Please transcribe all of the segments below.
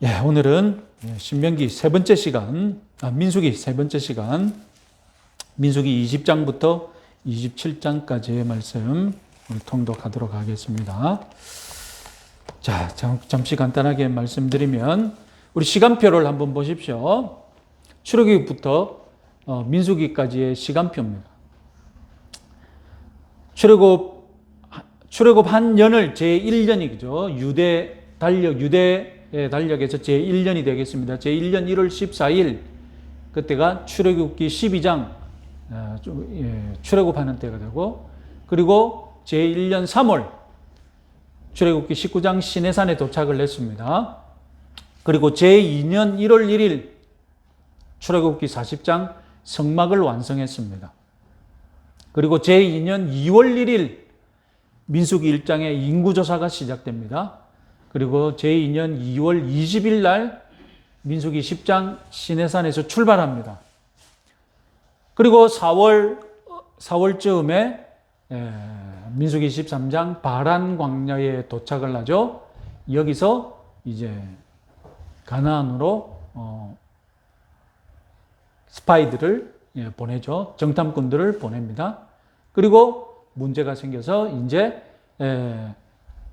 예, 오늘은 신명기 세 번째 시간, 민수기 세 번째 시간, 민수기 20장부터 27장까지의 말씀 통독하도록 하겠습니다. 자, 잠시 간단하게 말씀드리면 우리 시간표를 한번 보십시오. 출애굽부터 민수기까지의 시간표입니다. 출애굽 한 년을 제1년이죠. 유대 달력에서 제1년이 되겠습니다. 제1년 1월 14일 그때가 출애굽기 12장 출애굽하는 때가 되고, 그리고 제1년 3월 출애굽기 19장 시내산에 도착을 했습니다. 그리고 제2년 1월 1일 출애굽기 40장 성막을 완성했습니다. 그리고 제2년 2월 1일 민수기 1장의 인구조사가 시작됩니다. 그리고 제2년 2월 20일 날 민수기 10장 시내산에서 출발합니다. 그리고 4월쯤에 민수기 13장 바란 광야에 도착을 하죠. 여기서 이제 가나안으로 스파이들을 보내죠. 정탐꾼들을 보냅니다. 그리고 문제가 생겨서 이제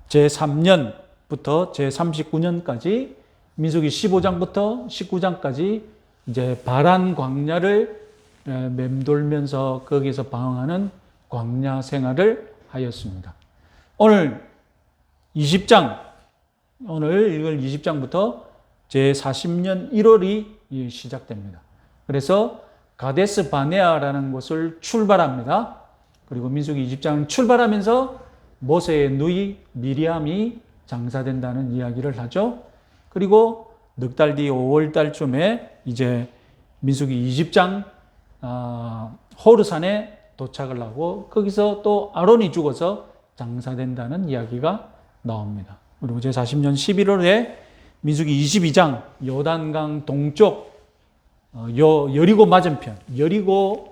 제3년부터 제39년까지 민수기 15장부터 19장까지 이제 바란 광야를 맴돌면서 거기서 방황하는 광야 생활을 하였습니다. 오늘 읽을 20장부터 제40년 1월이 시작됩니다. 그래서 가데스 바네아라는 곳을 출발합니다. 그리고 민수기 20장은 출발하면서 모세의 누이 미리암이 장사된다는 이야기를 하죠. 그리고 넉 달 뒤 5월 달쯤에 이제 민수기 20장 호르산에 도착을 하고 거기서 또 아론이 죽어서 장사된다는 이야기가 나옵니다. 그리고 제40년 11월에 민수기 22장 요단강 동쪽 여리고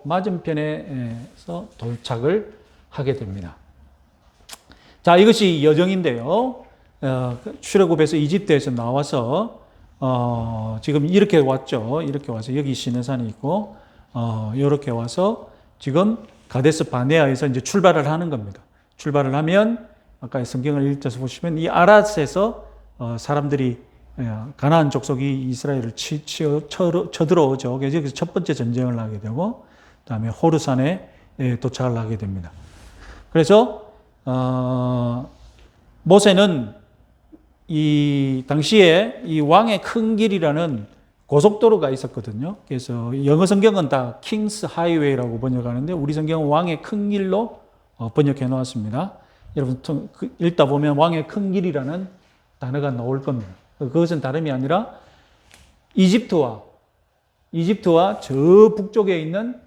맞은편에서 도착을 하게 됩니다. 자, 이것이 여정인데요. 출애굽에서 이집트에서 나와서 지금 이렇게 왔죠. 이렇게 와서 여기 시내산이 있고 이렇게 와서 지금 가데스 바네아에서 이제 출발을 하는 겁니다. 출발을 하면 아까 성경을 읽어서 보시면 이 아랏에서 사람들이 가나안 족속이 이스라엘을 쳐들어오죠. 그래서 여기서 첫 번째 전쟁을 하게 되고 그다음에 호르산에 도착을 하게 됩니다. 그래서 모세는 이 당시에 이 왕의 큰 길이라는 고속도로가 있었거든요. 그래서 영어 성경은 다 킹스 하이웨이라고 번역하는데 우리 성경은 왕의 큰 길로 번역해 놓았습니다. 여러분 읽다 보면 왕의 큰 길이라는 단어가 나올 겁니다. 그것은 다름이 아니라 이집트와 저 북쪽에 있는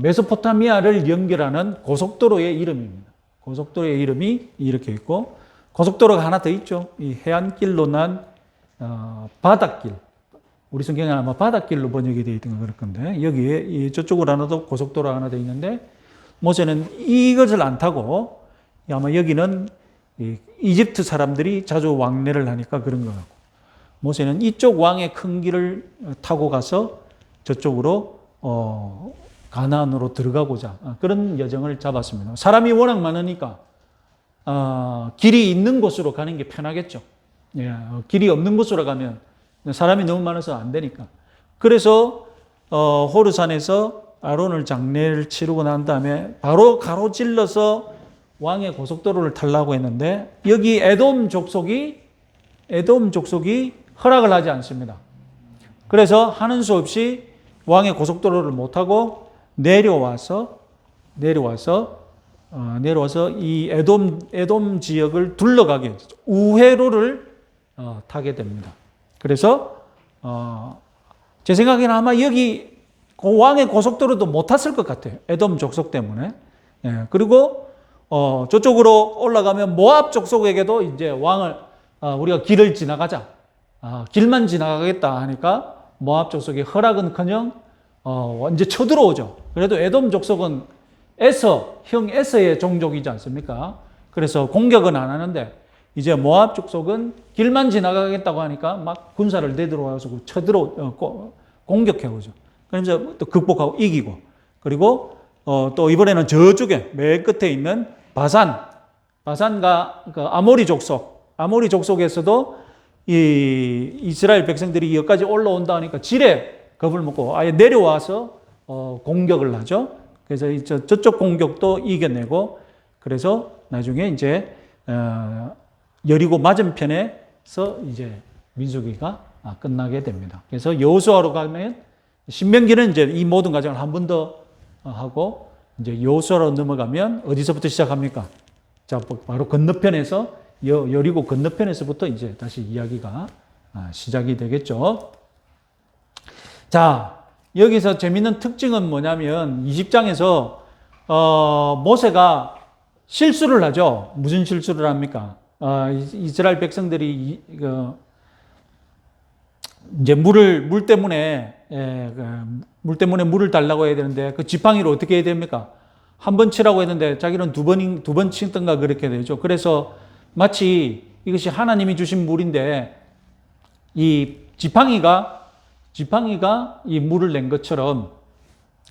메소포타미아를 연결하는 고속도로의 이름입니다. 고속도로의 이름이 이렇게 있고, 고속도로가 하나 더 있죠. 이 해안길로 난 바닷길. 우리 성경에 아마 바닷길로 번역이 되어 있던 거 그럴 건데, 여기에 저쪽으로 하나도 고속도로 하나 되어 있는데, 모세는 이것을 안 타고 아마 여기는 이집트 사람들이 자주 왕래를 하니까 그런 것 같고, 모세는 이쪽 왕의 큰 길을 타고 가서 저쪽으로 가나안으로 들어가고자 그런 여정을 잡았습니다. 사람이 워낙 많으니까 길이 있는 곳으로 가는 게 편하겠죠. 길이 없는 곳으로 가면 사람이 너무 많아서 안 되니까. 그래서 호르산에서 아론을 장례를 치르고 난 다음에 바로 가로질러서 왕의 고속도로를 타려고 했는데 여기 에돔 족속이 허락을 하지 않습니다. 그래서 하는 수 없이 왕의 고속도로를 못 타고 내려와서 이 에돔 지역을 둘러가게 우회로를 타게 됩니다. 그래서 제 생각에는 아마 여기 왕의 고속도로도 못 탔을 것 같아요. 에돔 족속 때문에. 그리고 저쪽으로 올라가면 모압 족속에게도 이제 우리가 길을 지나가자. 길만 지나가겠다 하니까 모압 족속이 허락은커녕 이제 쳐들어오죠. 그래도 에돔 족속은 형 에서의 종족이지 않습니까? 그래서 공격은 안 하는데 이제 모압 족속은 길만 지나가겠다고 하니까 막 군사를 내들어와서 공격해 오죠. 그러면서 또 극복하고 이기고, 그리고 또 이번에는 저쪽에 맨 끝에 있는 바산과 그 아모리 족속에서도 이 이스라엘 백성들이 여기까지 올라온다 하니까 지레 겁을 먹고 아예 내려와서 공격을 하죠. 그래서 저쪽 공격도 이겨내고, 그래서 나중에 이제 여리고 맞은편에서 이제 민수기가 끝나게 됩니다. 그래서 여호수아로 가면 신명기는 이제 이 모든 과정을 한 번 더 하고, 이제 여호수아로 넘어가면 어디서부터 시작합니까? 자, 바로 건너편에서 여리고 건너편에서부터 이제 다시 이야기가 시작이 되겠죠. 자, 여기서 재밌는 특징은 뭐냐면 20장에서 모세가 실수를 하죠. 무슨 실수를 합니까? 이스라엘 백성들이 이제 물 때문에 물을 달라고 해야 되는데 그 지팡이로 어떻게 해야 됩니까? 한 번 치라고 했는데 자기는 두 번 치던가 그렇게 되죠. 그래서 마치 이것이 하나님이 주신 물인데 이 지팡이가 이 물을 낸 것처럼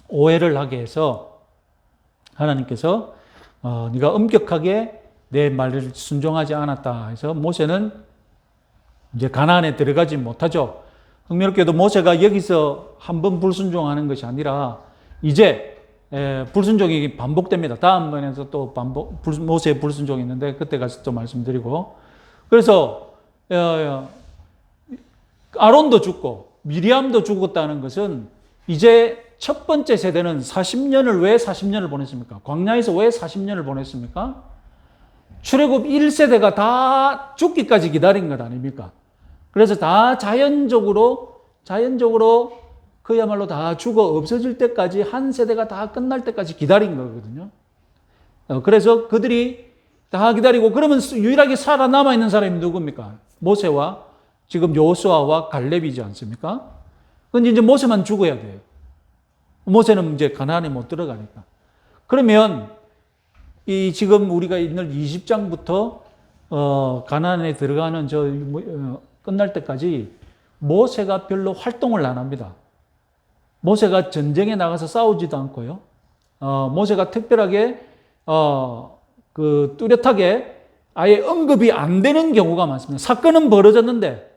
오해를 하게 해서 하나님께서 네가 엄격하게 내 말을 순종하지 않았다 해서 모세는 이제 가나안에 들어가지 못하죠. 흥미롭게도 모세가 여기서 한 번 불순종하는 것이 아니라 이제 불순종이 반복됩니다. 다음번에서 또 모세의 불순종이 있는데 그때 가서 또 말씀드리고, 그래서 아론도 죽고 미리암도 죽었다는 것은 이제 첫 번째 세대는 40년을 왜 40년을 보냈습니까? 광야에서 왜 40년을 보냈습니까? 출애굽 1세대가 다 죽기까지 기다린 것 아닙니까? 그래서 다 자연적으로 그야말로 다 죽어 없어질 때까지 한 세대가 다 끝날 때까지 기다린 거거든요. 그래서 그들이 다 기다리고, 그러면 유일하게 살아남아 있는 사람이 누굽니까? 모세와 지금 여호수아와 갈렙이지 않습니까? 근데 이제 모세만 죽어야 돼요. 모세는 이제 가나안에 못 들어가니까. 그러면 이 지금 우리가 있는 20장부터 가나안에 들어가는 끝날 때까지 모세가 별로 활동을 안 합니다. 모세가 전쟁에 나가서 싸우지도 않고요. 모세가 특별하게 뚜렷하게 아예 언급이 안 되는 경우가 많습니다. 사건은 벌어졌는데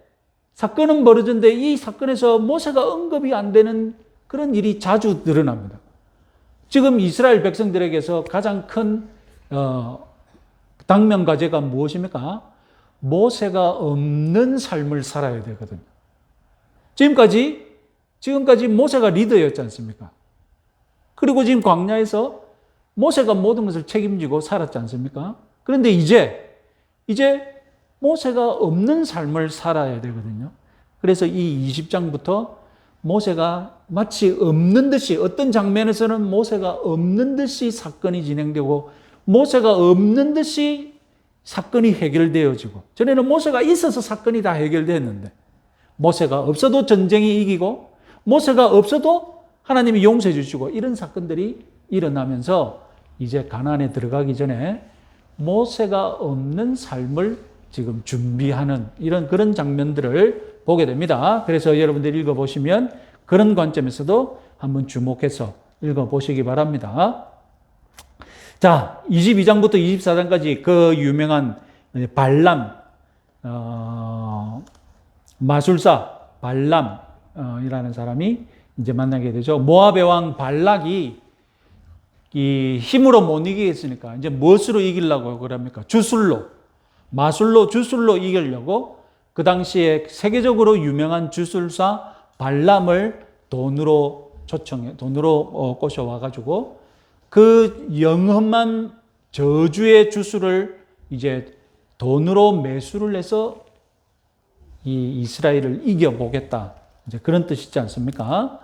이 사건에서 모세가 언급이 안 되는 그런 일이 자주 드러납니다. 지금 이스라엘 백성들에게서 가장 큰 당면 과제가 무엇입니까? 모세가 없는 삶을 살아야 되거든요. 지금까지 모세가 리더였지 않습니까? 그리고 지금 광야에서 모세가 모든 것을 책임지고 살았지 않습니까? 그런데 이제 모세가 없는 삶을 살아야 되거든요. 그래서 이 20장부터 모세가 마치 없는 듯이, 어떤 장면에서는 모세가 없는 듯이 사건이 진행되고 모세가 없는 듯이 사건이 해결되어지고, 전에는 모세가 있어서 사건이 다 해결됐는데 모세가 없어도 전쟁이 이기고 모세가 없어도 하나님이 용서해 주시고, 이런 사건들이 일어나면서 이제 가나안에 들어가기 전에 모세가 없는 삶을 지금 준비하는 그런 장면들을 보게 됩니다. 그래서 여러분들이 읽어보시면 그런 관점에서도 한번 주목해서 읽어보시기 바랍니다. 자, 22장부터 24장까지 그 유명한 발람, 마술사 발람이라는 사람이 이제 만나게 되죠. 모압의 왕 발락이 이 힘으로 못 이기겠으니까 이제 무엇으로 이기려고 그럽니까? 마술로 주술로 이기려고 그 당시에 세계적으로 유명한 주술사 발람을 돈으로 꼬셔와가지고 그 영험한 저주의 주술을 이제 돈으로 매수를 해서 이 이스라엘을 이겨보겠다. 이제 그런 뜻이지 않습니까?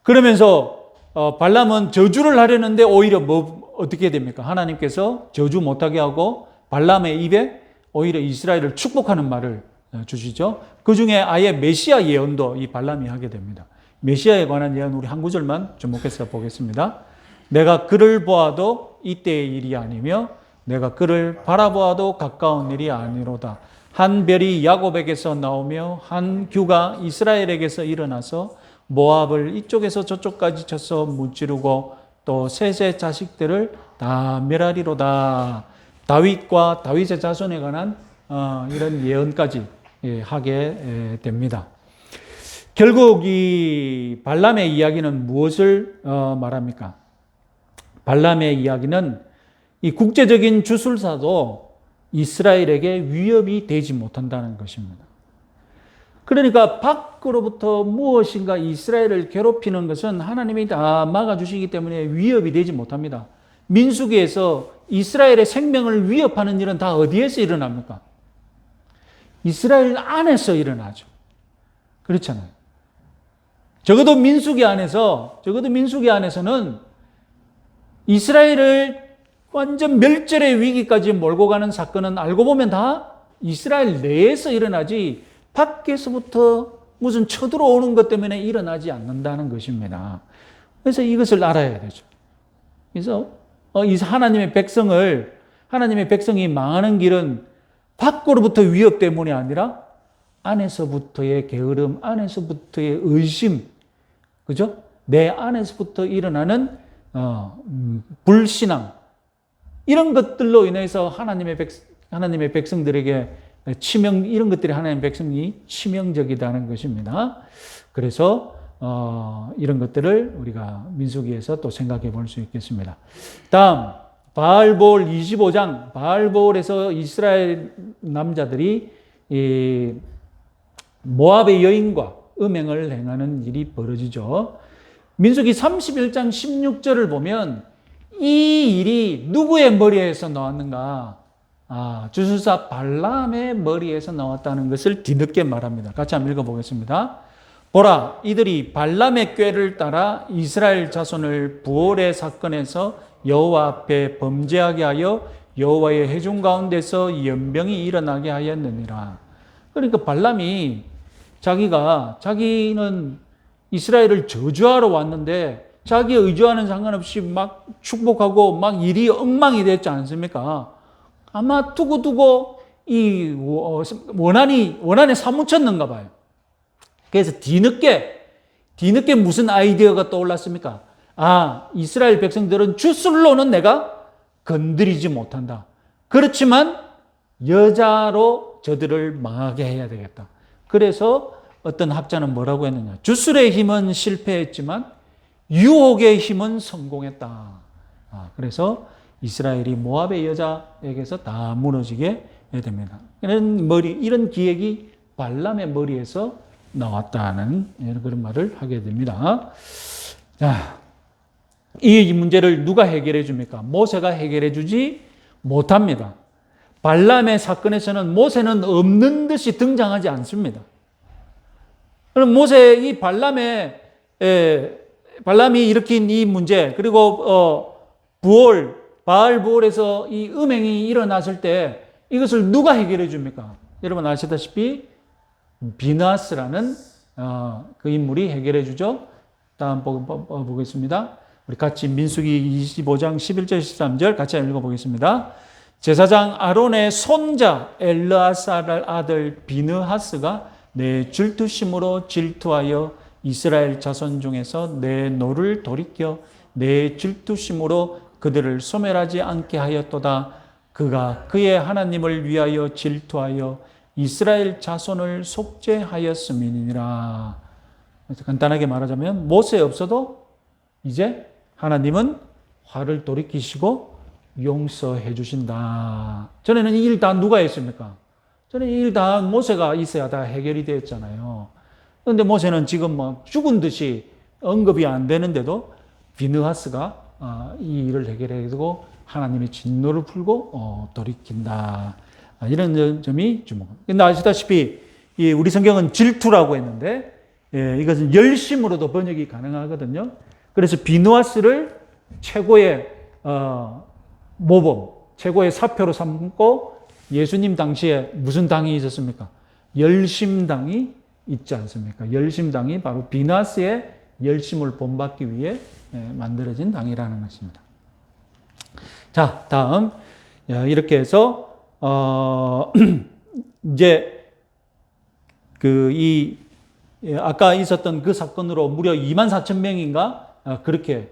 그러면서 발람은 저주를 하려는데 오히려 어떻게 됩니까? 하나님께서 저주 못하게 하고 발람의 입에 오히려 이스라엘을 축복하는 말을 주시죠. 그 중에 아예 메시아 예언도 이 발람이 하게 됩니다. 메시아에 관한 예언 우리 한 구절만 주목해서 보겠습니다. 내가 그를 보아도 이때의 일이 아니며 내가 그를 바라보아도 가까운 일이 아니로다. 한 별이 야곱에게서 나오며 한 규가 이스라엘에게서 일어나서 모압을 이쪽에서 저쪽까지 쳐서 무찌르고 또 셋의 자식들을 다 멸하리로다. 다윗과 다윗의 자손에 관한 이런 예언까지 하게 됩니다. 결국 이 발람의 이야기는 무엇을 말합니까? 발람의 이야기는 이 국제적인 주술사도 이스라엘에게 위협이 되지 못한다는 것입니다. 그러니까 밖으로부터 무엇인가 이스라엘을 괴롭히는 것은 하나님이 다 막아주시기 때문에 위협이 되지 못합니다. 민수기에서 이스라엘의 생명을 위협하는 일은 다 어디에서 일어납니까? 이스라엘 안에서 일어나죠. 그렇잖아요. 적어도 민수기 안에서는 이스라엘을 완전 멸절의 위기까지 몰고 가는 사건은 알고 보면 다 이스라엘 내에서 일어나지 밖에서부터 무슨 쳐들어오는 것 때문에 일어나지 않는다는 것입니다. 그래서 이것을 알아야 되죠. 그래서 하나님의 백성이 망하는 길은 밖으로부터 위협 때문이 아니라 안에서부터의 게으름, 안에서부터의 의심, 그죠? 내 안에서부터 일어나는 불신앙, 이런 것들로 인해서 하나님의 백성들에게 이런 것들이 하나님의 백성이 치명적이라는 것입니다. 그래서 이런 것들을 우리가 민수기에서 또 생각해 볼 수 있겠습니다. 다음 바알볼 25장, 바알볼에서 이스라엘 남자들이 모압의 여인과 음행을 행하는 일이 벌어지죠. 민수기 31장 16절을 보면 이 일이 누구의 머리에서 나왔는가? 주술사 발람의 머리에서 나왔다는 것을 뒤늦게 말합니다. 같이 한번 읽어보겠습니다. 보라, 이들이 발람의 꾀를 따라 이스라엘 자손을 부올의 사건에서 여호와 앞에 범죄하게 하여 여호와의 회중 가운데서 연병이 일어나게 하였느니라. 그러니까 발람이 자기는 이스라엘을 저주하러 왔는데 자기의 의지와는 상관없이 막 축복하고 막 일이 엉망이 됐지 않습니까? 아마 두고두고 이 원한에 사무쳤는가 봐요. 그래서 뒤늦게 무슨 아이디어가 떠올랐습니까? 이스라엘 백성들은 주술로는 내가 건드리지 못한다. 그렇지만 여자로 저들을 망하게 해야 되겠다. 그래서 어떤 학자는 뭐라고 했느냐? 주술의 힘은 실패했지만 유혹의 힘은 성공했다. 그래서 이스라엘이 모압의 여자에게서 다 무너지게 됩니다. 이런 기획이 발람의 머리에서 나왔다는 그런 말을 하게 됩니다. 자, 이 문제를 누가 해결해 줍니까? 모세가 해결해 주지 못합니다. 발람의 사건에서는 모세는 없는 듯이 등장하지 않습니다. 그럼 발람이 일으킨 이 문제, 그리고 바알부올에서 이 음행이 일어났을 때 이것을 누가 해결해 줍니까? 여러분 아시다시피 비느하스라는 그 인물이 해결해 주죠. 다음 보겠습니다. 우리 같이 민수기 25장 11절 13절 같이 읽어보겠습니다. 제사장 아론의 손자 엘르아살 아들 비느하스가 내 질투심으로 질투하여 이스라엘 자손 중에서 내 노를 돌이켜 내 질투심으로 그들을 소멸하지 않게 하였도다. 그가 그의 하나님을 위하여 질투하여 이스라엘 자손을 속죄하였음이니라. 간단하게 말하자면 모세 없어도 이제 하나님은 화를 돌이키시고 용서해 주신다. 전에는 이 일 다 누가 했습니까? 전에 이 일 다 모세가 있어야 다 해결이 되었잖아요. 그런데 모세는 지금 막 죽은 듯이 언급이 안 되는데도 비느하스가 이 일을 해결해주고 하나님의 진노를 풀고 돌이킨다. 이런 점이 주목합니다. 근데 아시다시피 우리 성경은 질투라고 했는데 이것은 열심으로도 번역이 가능하거든요. 그래서 비느하스를 최고의 모범, 최고의 사표로 삼고 예수님 당시에 무슨 당이 있었습니까? 열심당이 있지 않습니까? 열심당이 바로 비느하스의 열심을 본받기 위해 만들어진 당이라는 것입니다. 자, 다음 이렇게 해서 이제 아까 있었던 그 사건으로 무려 24,000명인가 그렇게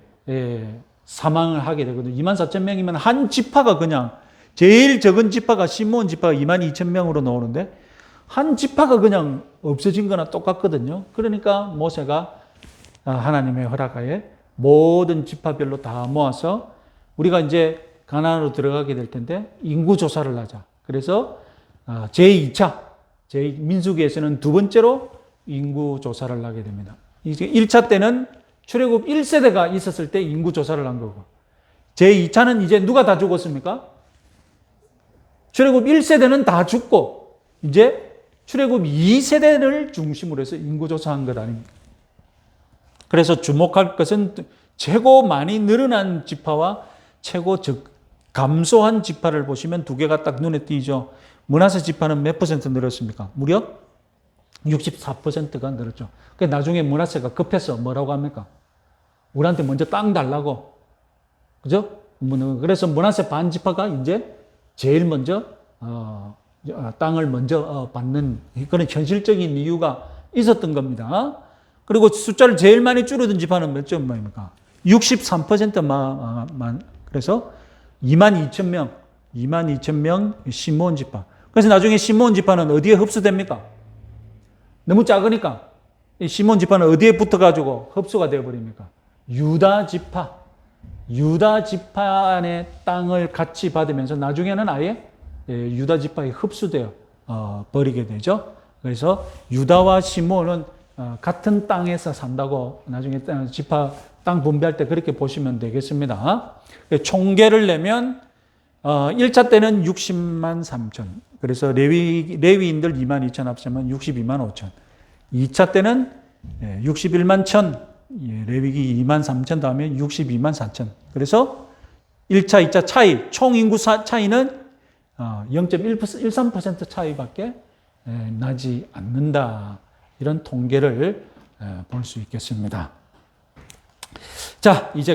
사망을 하게 되거든요. 24,000명이면 한 지파가 그냥 제일 적은 지파가 시므온 지파가 22,000명으로 나오는데 한 지파가 그냥 없어진 거나 똑같거든요. 그러니까 모세가 하나님의 허락하에 모든 지파별로 다 모아서 우리가 이제 가나안으로 들어가게 될 텐데 인구 조사를 하자. 그래서 제2차 민수기에서는 두 번째로 인구 조사를 하게 됩니다. 이제 1차 때는 출애굽 1세대가 있었을 때 인구 조사를 한 거고 제2차는 이제 누가 다 죽었습니까? 출애굽 1세대는 다 죽고 이제 출애굽 2세대를 중심으로 해서 인구 조사한 것 아닙니까? 그래서 주목할 것은 최고 많이 늘어난 지파와 최고 감소한 지파를 보시면 두 개가 딱 눈에 띄죠. 므낫세 지파는 몇 퍼센트 늘었습니까? 무려 64%가 늘었죠. 그러니까 나중에 므낫세가 급해서 뭐라고 합니까? 우리한테 먼저 땅 달라고. 그죠? 그래서 므낫세 반 지파가 이제 제일 먼저 땅을 먼저 받는 그런 현실적인 이유가 있었던 겁니다. 그리고 숫자를 제일 많이 줄어든 지파는 몇 점입니까? 63%만. 그래서 22,000명 시므온 지파. 그래서 나중에 시므온 지파는 어디에 흡수됩니까? 너무 작으니까 시므온 지파는 어디에 붙어가지고 흡수가 되어버립니까? 유다 지파 안에 땅을 같이 받으면서 나중에는 아예 유다 지파에 흡수되어 버리게 되죠. 그래서 유다와 시므온은 같은 땅에서 산다고 나중에 지파 땅 분배할 때 그렇게 보시면 되겠습니다. 총계를 내면 1차 때는 60만 3천. 그래서 레위인들 2만 2천 합치면 62만 5천. 2차 때는 61만 1천. 레위기 2만 3천 다음에 62만 4천. 그래서 1차, 2차 차이, 총 인구 차이는 0.13% 차이밖에 나지 않는다. 이런 통계를 볼 수 있겠습니다. 자, 이제